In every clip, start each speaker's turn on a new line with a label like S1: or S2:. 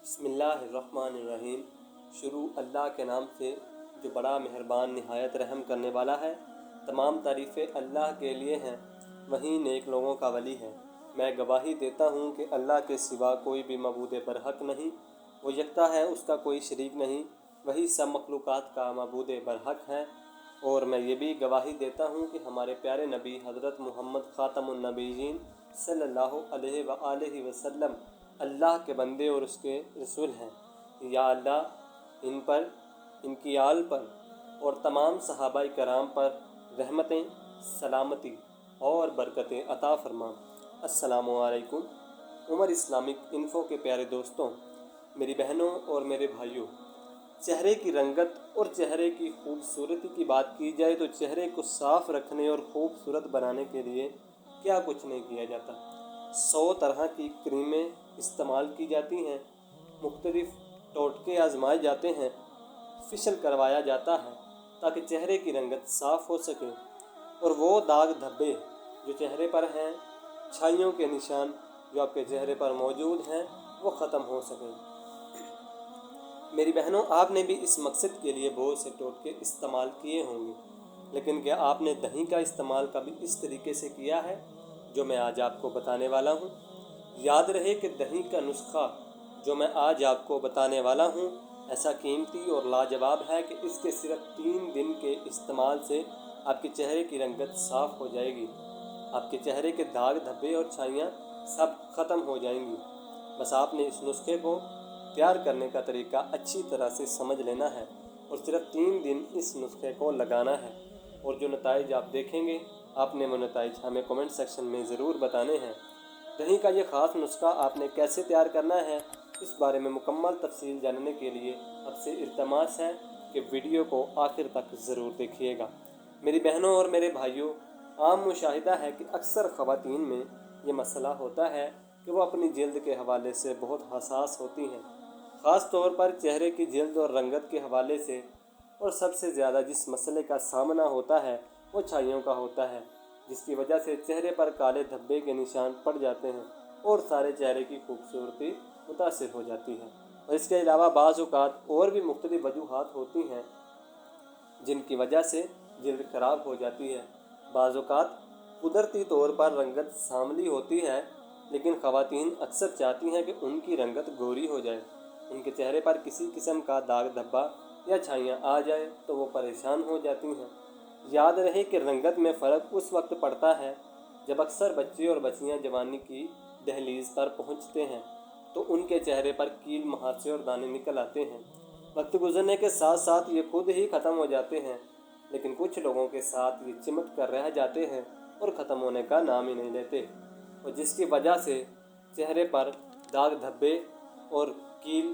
S1: بسم اللہ الرحمن الرحیم۔ شروع اللہ کے نام سے جو بڑا مہربان نہایت رحم کرنے والا ہے۔ تمام تعریفیں اللہ کے لیے ہیں، وہی نیک لوگوں کا ولی ہے۔ میں گواہی دیتا ہوں کہ اللہ کے سوا کوئی بھی معبود برحق نہیں، وہ یکتا ہے، اس کا کوئی شریک نہیں، وہی سب مخلوقات کا معبود برحق ہے۔ اور میں یہ بھی گواہی دیتا ہوں کہ ہمارے پیارے نبی حضرت محمد خاتم النبیین صلی اللہ علیہ وآلہ وسلم اللہ کے بندے اور اس کے رسول ہیں۔ یا اللہ ان پر، ان کی آل پر اور تمام صحابہ کرام پر رحمتیں، سلامتی اور برکتیں عطا فرما۔ السلام علیکم۔ عمر اسلامک انفو کے پیارے دوستوں، میری بہنوں اور میرے بھائیوں، چہرے کی رنگت اور چہرے کی خوبصورتی کی بات کی جائے تو چہرے کو صاف رکھنے اور خوبصورت بنانے کے لیے کیا کچھ نہیں کیا جاتا۔ 100 طرح کی کریمیں استعمال کی جاتی ہیں، مختلف ٹوٹکے آزمائے جاتے ہیں، فیشل کروایا جاتا ہے تاکہ چہرے کی رنگت صاف ہو سکے اور وہ داغ دھبے جو چہرے پر ہیں، چھائیوں کے نشان جو آپ کے چہرے پر موجود ہیں، وہ ختم ہو سکیں۔ میری بہنوں، آپ نے بھی اس مقصد کے لیے بہت سے ٹوٹکے استعمال کیے ہوں گے، لیکن کیا آپ نے دہی کا استعمال کبھی اس طریقے سے کیا ہے جو میں آج آپ کو بتانے والا ہوں؟ یاد رہے کہ دہی کا نسخہ جو میں آج آپ کو بتانے والا ہوں ایسا قیمتی اور لاجواب ہے کہ اس کے صرف 3 دن کے استعمال سے آپ کے چہرے کی رنگت صاف ہو جائے گی، آپ کے چہرے کے داغ دھبے اور چھائیاں سب ختم ہو جائیں گی۔ بس آپ نے اس نسخے کو تیار کرنے کا طریقہ اچھی طرح سے سمجھ لینا ہے اور صرف 3 دن اس نسخے کو لگانا ہے، اور جو نتائج آپ دیکھیں گے آپ نے وہ نتائج ہمیں کمنٹ سیکشن میں ضرور بتانے ہیں۔ دہی کا یہ خاص نسخہ آپ نے کیسے تیار کرنا ہے، اس بارے میں مکمل تفصیل جاننے کے لیے آپ سے التماس ہے کہ ویڈیو کو آخر تک ضرور دیکھیے گا۔ میری بہنوں اور میرے بھائیوں، عام مشاہدہ ہے کہ اکثر خواتین میں یہ مسئلہ ہوتا ہے کہ وہ اپنی جلد کے حوالے سے بہت حساس ہوتی ہیں، خاص طور پر چہرے کی جلد اور رنگت کے حوالے سے، اور سب سے زیادہ جس مسئلے کا سامنا ہوتا ہے وہ چھائیوں کا ہوتا ہے، جس کی وجہ سے چہرے پر کالے دھبے کے نشان پڑ جاتے ہیں اور سارے چہرے کی خوبصورتی متاثر ہو جاتی ہے۔ اور اس کے علاوہ بعض اوقات اور بھی مختلف وجوہات ہوتی ہیں جن کی وجہ سے جلد خراب ہو جاتی ہے۔ بعض اوقات قدرتی طور پر رنگت سانولی ہوتی ہے، لیکن خواتین اکثر چاہتی ہیں کہ ان کی رنگت گوری ہو جائے، ان کے چہرے پر کسی قسم کا داغ دھبا یا چھائیاں آ جائے تو وہ پریشان ہو جاتی ہیں۔ یاد رہے کہ رنگت میں فرق اس وقت پڑتا ہے جب اکثر بچے اور بچیاں جوانی کی دہلیز پر پہنچتے ہیں تو ان کے چہرے پر کیل، مہاسے اور دانے نکل آتے ہیں۔ وقت گزرنے کے ساتھ ساتھ یہ خود ہی ختم ہو جاتے ہیں، لیکن کچھ لوگوں کے ساتھ یہ چمٹ کر رہ جاتے ہیں اور ختم ہونے کا نام ہی نہیں لیتے، اور جس کی وجہ سے چہرے پر داغ دھبے اور کیل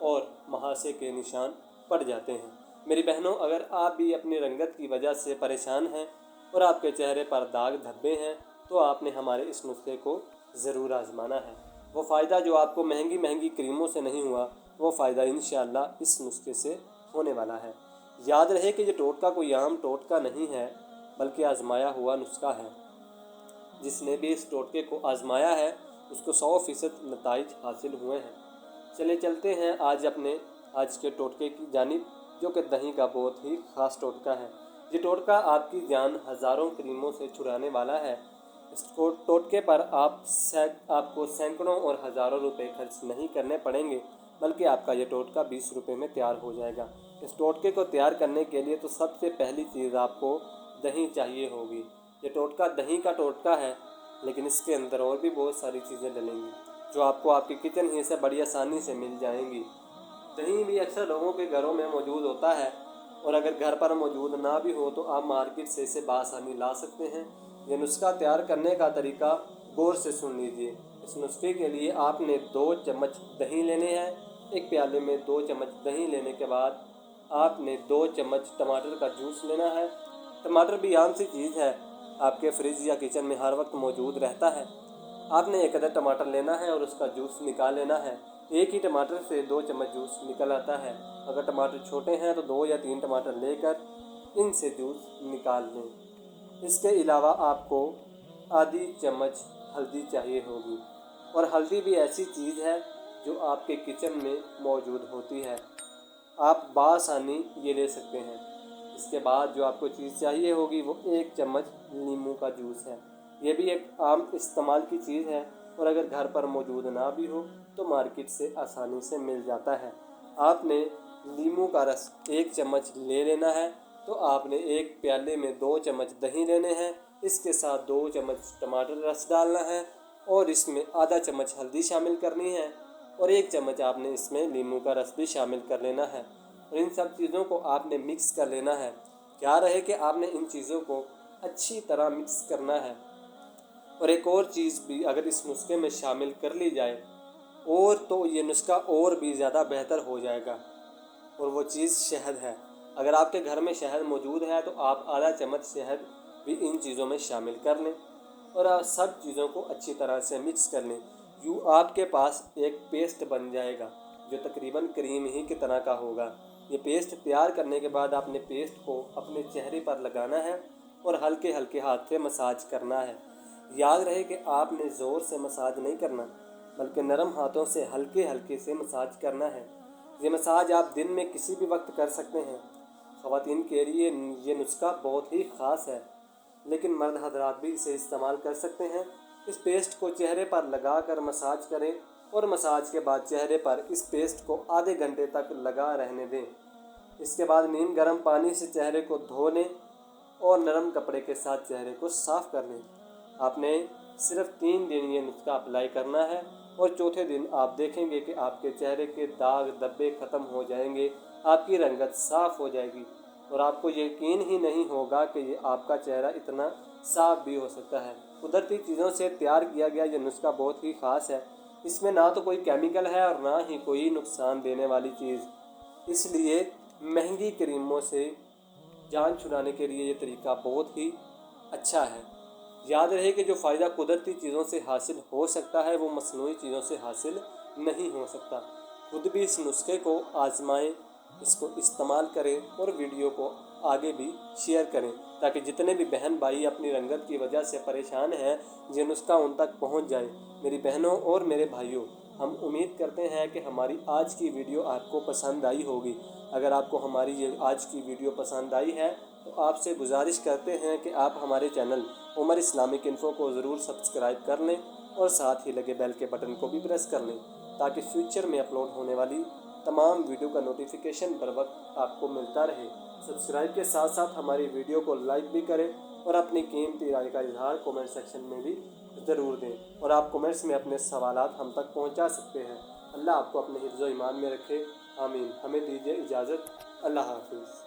S1: اور مہاسے کے نشان پڑ جاتے ہیں۔ میری بہنوں، اگر آپ بھی اپنی رنگت کی وجہ سے پریشان ہیں اور آپ کے چہرے پر داغ دھبے ہیں تو آپ نے ہمارے اس نسخے کو ضرور آزمانا ہے۔ وہ فائدہ جو آپ کو مہنگی مہنگی کریموں سے نہیں ہوا، وہ فائدہ انشاءاللہ اس نسخے سے ہونے والا ہے۔ یاد رہے کہ یہ ٹوٹکا کوئی عام ٹوٹکا نہیں ہے، بلکہ آزمایا ہوا نسخہ ہے۔ جس نے بھی اس ٹوٹکے کو آزمایا ہے اس کو 100% نتائج حاصل ہوئے ہیں۔ چلے چلتے ہیں آج کے ٹوٹکے کی جانب، جو کہ دہی کا بہت ہی خاص ٹوٹکا ہے۔ یہ ٹوٹکا آپ کی جان ہزاروں کریموں سے چھڑانے والا ہے۔ اس ٹوٹکے پر آپ کو سینکڑوں اور ہزاروں روپے خرچ نہیں کرنے پڑیں گے، بلکہ آپ کا یہ ٹوٹکا 20 روپے میں تیار ہو جائے گا۔ اس ٹوٹکے کو تیار کرنے کے لیے تو سب سے پہلی چیز آپ کو دہی چاہیے ہوگی۔ یہ ٹوٹکا دہی کا ٹوٹکا ہے، لیکن اس کے اندر اور بھی بہت ساری چیزیں ڈلیں گی جو آپ کو آپ کے کچن ہی سے بڑی آسانی سے مل جائیں گی۔ دہی بھی اکثر لوگوں کے گھروں میں موجود ہوتا ہے، اور اگر گھر پر موجود نہ بھی ہو تو آپ مارکیٹ سے اسے بآسانی لا سکتے ہیں۔ یہ نسخہ تیار کرنے کا طریقہ غور سے سن لیجئے۔ اس نسخے کے لیے آپ نے 2 چمچ دہی لینے ہیں۔ ایک پیالے میں 2 چمچ دہی لینے کے بعد آپ نے 2 چمچ ٹماٹر کا جوس لینا ہے۔ ٹماٹر بھی عام سی چیز ہے، آپ کے فریج یا کچن میں ہر وقت موجود رہتا ہے۔ آپ نے 1 عدد ٹماٹر لینا ہے اور اس کا جوس نکال لینا ہے۔ ایک ہی ٹماٹر سے 2 چمچ جوس نکل آتا ہے۔ اگر ٹماٹر چھوٹے ہیں تو 2 یا 3 ٹماٹر لے کر ان سے جوس نکال لیں۔ اس کے علاوہ آپ کو آدھی چمچ ہلدی چاہیے ہوگی، اور ہلدی بھی ایسی چیز ہے جو آپ کے کچن میں موجود ہوتی ہے، آپ بآسانی یہ لے سکتے ہیں۔ اس کے بعد جو آپ کو چیز چاہیے ہوگی وہ 1 چمچ لیموں کا جوس ہے۔ یہ بھی ایک عام استعمال کی چیز ہے، اور اگر گھر پر موجود نہ بھی ہو تو مارکیٹ سے آسانی سے مل جاتا ہے۔ آپ نے لیموں کا رس 1 چمچ لے لینا ہے، تو آپ نے 1 پیالے میں 2 چمچ دہی لینے ہیں، اس کے ساتھ 2 چمچ ٹماٹر رس ڈالنا ہے، اور اس میں آدھا چمچ ہلدی شامل کرنی ہے، اور 1 چمچ آپ نے اس میں لیموں کا رس بھی شامل کر لینا ہے، اور ان سب چیزوں کو آپ نے مکس کر لینا ہے۔ کیا رہے کہ آپ نے ان چیزوں کو اچھی طرح مکس کرنا ہے۔ اور ایک اور چیز بھی اگر اس نسخے میں شامل کر لی جائے اور تو یہ نسخہ اور بھی زیادہ بہتر ہو جائے گا، اور وہ چیز شہد ہے۔ اگر آپ کے گھر میں شہد موجود ہے تو آپ آدھا چمچ شہد بھی ان چیزوں میں شامل کر لیں، اور سب چیزوں کو اچھی طرح سے مکس کر لیں۔ یوں آپ کے پاس ایک پیسٹ بن جائے گا جو تقریباً کریم ہی کی طرح کا ہوگا۔ یہ پیسٹ تیار کرنے کے بعد آپ نے پیسٹ کو اپنے چہرے پر لگانا ہے اور ہلکے ہلکے ہاتھ سے مساج کرنا ہے۔ یاد رہے کہ آپ نے زور سے مساج نہیں کرنا، بلکہ نرم ہاتھوں سے ہلکے ہلکے سے مساج کرنا ہے۔ یہ مساج آپ دن میں کسی بھی وقت کر سکتے ہیں۔ خواتین کے لیے یہ نسخہ بہت ہی خاص ہے، لیکن مرد حضرات بھی اسے استعمال کر سکتے ہیں۔ اس پیسٹ کو چہرے پر لگا کر مساج کریں، اور مساج کے بعد چہرے پر اس پیسٹ کو آدھے گھنٹے تک لگا رہنے دیں۔ اس کے بعد نیم گرم پانی سے چہرے کو دھو لیں اور نرم کپڑے کے ساتھ چہرے کو صاف کر لیں۔ آپ نے صرف 3 دن یہ نسخہ اپلائی کرنا ہے، اور چوتھے دن آپ دیکھیں گے کہ آپ کے چہرے کے داغ دھبے ختم ہو جائیں گے، آپ کی رنگت صاف ہو جائے گی، اور آپ کو یقین ہی نہیں ہوگا کہ یہ آپ کا چہرہ اتنا صاف بھی ہو سکتا ہے۔ قدرتی چیزوں سے تیار کیا گیا یہ نسخہ بہت ہی خاص ہے۔ اس میں نہ تو کوئی کیمیکل ہے اور نہ ہی کوئی نقصان دینے والی چیز، اس لیے مہنگی کریموں سے جان چھڑانے کے لیے یہ طریقہ بہت ہی اچھا ہے۔ یاد رہے کہ جو فائدہ قدرتی چیزوں سے حاصل ہو سکتا ہے وہ مصنوعی چیزوں سے حاصل نہیں ہو سکتا۔ خود بھی اس نسخے کو آزمائیں، اس کو استعمال کریں، اور ویڈیو کو آگے بھی شیئر کریں، تاکہ جتنے بھی بہن بھائی اپنی رنگت کی وجہ سے پریشان ہیں یہ نسخہ ان تک پہنچ جائے۔ میری بہنوں اور میرے بھائیوں، ہم امید کرتے ہیں کہ ہماری آج کی ویڈیو آپ کو پسند آئی ہوگی۔ اگر آپ کو ہماری یہ آج کی ویڈیو پسند آئی ہے تو آپ سے گزارش کرتے ہیں کہ آپ ہمارے چینل عمر اسلامک انفو کو ضرور سبسکرائب کر لیں، اور ساتھ ہی لگے بیل کے بٹن کو بھی پریس کر لیں، تاکہ فیوچر میں اپلوڈ ہونے والی تمام ویڈیو کا نوٹیفیکیشن بر وقت آپ کو ملتا رہے۔ سبسکرائب کے ساتھ ساتھ ہماری ویڈیو کو لائک بھی کریں، اور اپنی قیمتی رائے کا اظہار کومنٹ سیکشن میں بھی ضرور دیں، اور آپ کومنٹس میں اپنے سوالات ہم تک پہنچا سکتے ہیں۔ اللہ آپ کو اپنے حفظ و ایمان میں رکھے، آمین۔ ہمیں دیجیے اجازت، اللہ حافظ۔